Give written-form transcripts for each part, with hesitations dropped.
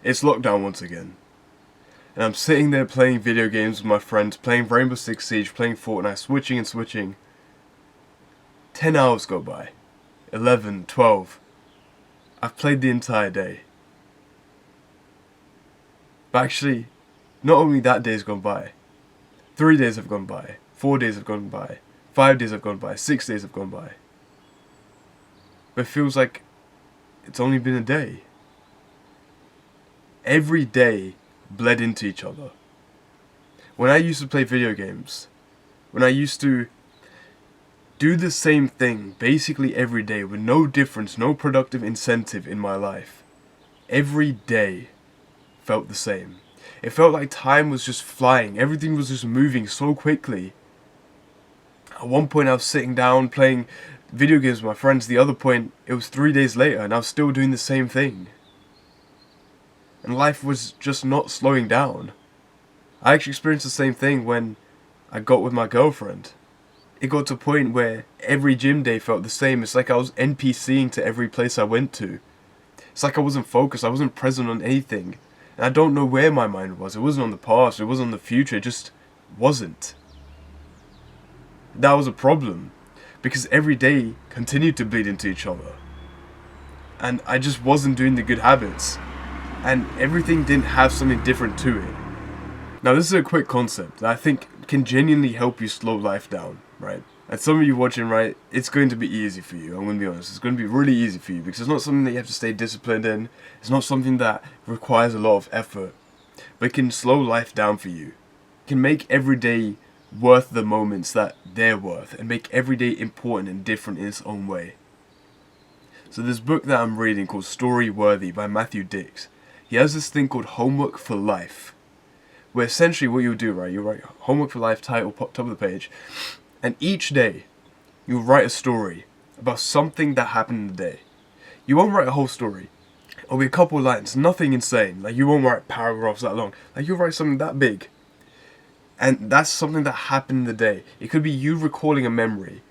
It's lockdown once again. And I'm sitting there playing video games with my friends, playing Rainbow Six Siege, playing Fortnite, switching and switching. 10 hours go by. 11, 12. I've played the entire day. But actually, not only that day's gone by. 3 days have gone by. 4 days have gone by. 5 days have gone by. 6 days have gone by. But it feels like it's only been a day. Every day bled into each other. When I used to play video games, when I used to do the same thing basically every day with no difference, no productive incentive in my life, every day felt the same. It felt like time was just flying. Everything was just moving so quickly. At one point I was sitting down playing video games with my friends. The other point, it was 3 days later and I was still doing the same thing. And life was just not slowing down. I actually experienced the same thing when I got with my girlfriend. It got to a point where every gym day felt the same. It's like I was NPCing to every place I went to. It's like I wasn't focused, I wasn't present on anything. And I don't know where my mind was. It wasn't on the past, it wasn't on the future, it just wasn't. That was a problem. Because every day continued to bleed into each other. And I just wasn't doing the good habits. And everything didn't have something different to it. Now this is a quick concept that I think can genuinely help you slow life down, right? And some of you watching, right, it's going to be easy for you, I'm going to be honest. It's going to be really easy for you because it's not something that you have to stay disciplined in. It's not something that requires a lot of effort. But it can slow life down for you. It can make every day worth the moments that they're worth and make every day important and different in its own way. So this book that I'm reading called Story Worthy by Matthew Dicks, he has this thing called Homework for Life, where essentially what you'll do, right, you'll write Homework for Life title, top of the page, and each day you'll write a story about something that happened in the day. You won't write a whole story. It'll be a couple of lines, nothing insane. Like you won't write paragraphs that long. Like you'll write something that big. And that's something that happened in the day. It could be you recalling a memory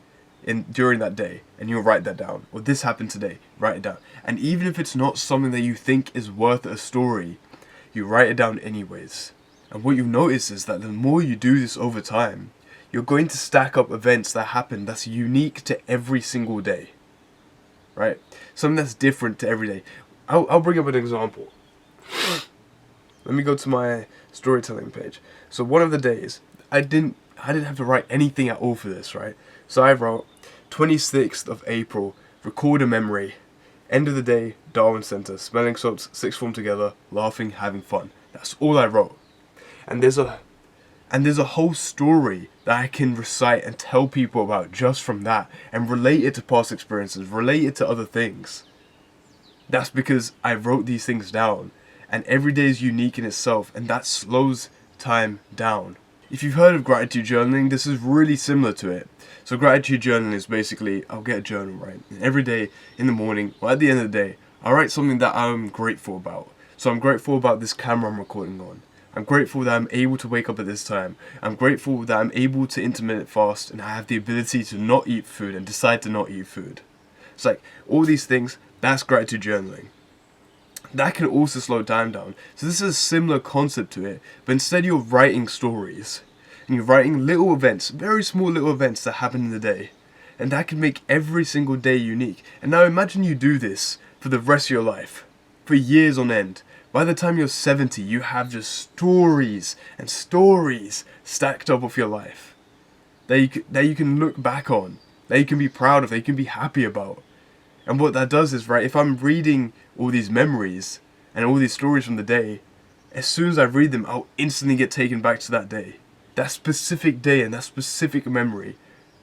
during that day, and you'll write that down. Or this happened today, write it down. And even if it's not something that you think is worth a story, you write it down anyways. And what you notice is that the more you do this over time, you're going to stack up events that happen that's unique to every single day. Right? Something that's different to every day. I'll bring up an example. Let me go to my storytelling page. So one of the days, I didn't have to write anything at all for this, right? So I wrote 26th of April, record a memory. End of the day, Darwin Centre, smelling salts, sixth form together, laughing, having fun. That's all I wrote. And there's a whole story that I can recite and tell people about just from that and relate it to past experiences, relate it to other things. That's because I wrote these things down, and every day is unique in itself, and that slows time down. If you've heard of gratitude journaling, this is really similar to it. So gratitude journaling is basically, I'll get a journal, right? And every day in the morning, or at the end of the day, I'll write something that I'm grateful about. So I'm grateful about this camera I'm recording on. I'm grateful that I'm able to wake up at this time. I'm grateful that I'm able to intermittent fast and I have the ability to not eat food and decide to not eat food. It's like, all these things, that's gratitude journaling. That can also slow time down. So this is a similar concept to it, but instead you're writing stories. And you're writing little events, very small little events that happen in the day. And that can make every single day unique. And now imagine you do this for the rest of your life. For years on end. By the time you're 70, you have just stories and stories stacked up of your life. That you can look back on. That you can be proud of, that you can be happy about. And what that does is, right, if I'm reading all these memories and all these stories from the day, as soon as I read them, I'll instantly get taken back to that day. That specific day and that specific memory.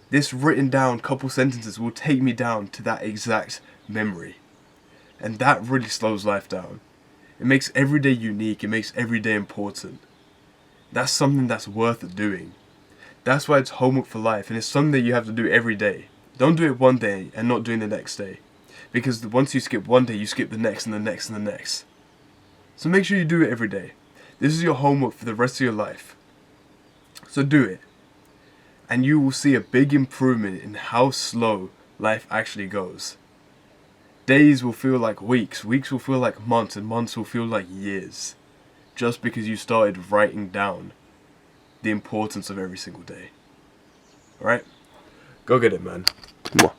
This written down couple sentences will take me down to that exact memory. And that really slows life down. It makes every day unique, it makes every day important. That's something that's worth doing. That's why it's homework for life, and it's something that you have to do every day. Don't do it one day and not doing the next day. Because once you skip one day, you skip the next and the next and the next. So make sure you do it every day. This is your homework for the rest of your life. So do it. And you will see a big improvement in how slow life actually goes. days will feel like weeks, weeks will feel like months, and months will feel like years. Just because you started writing down the importance of every single day. Alright? Go get it, man. Mwah.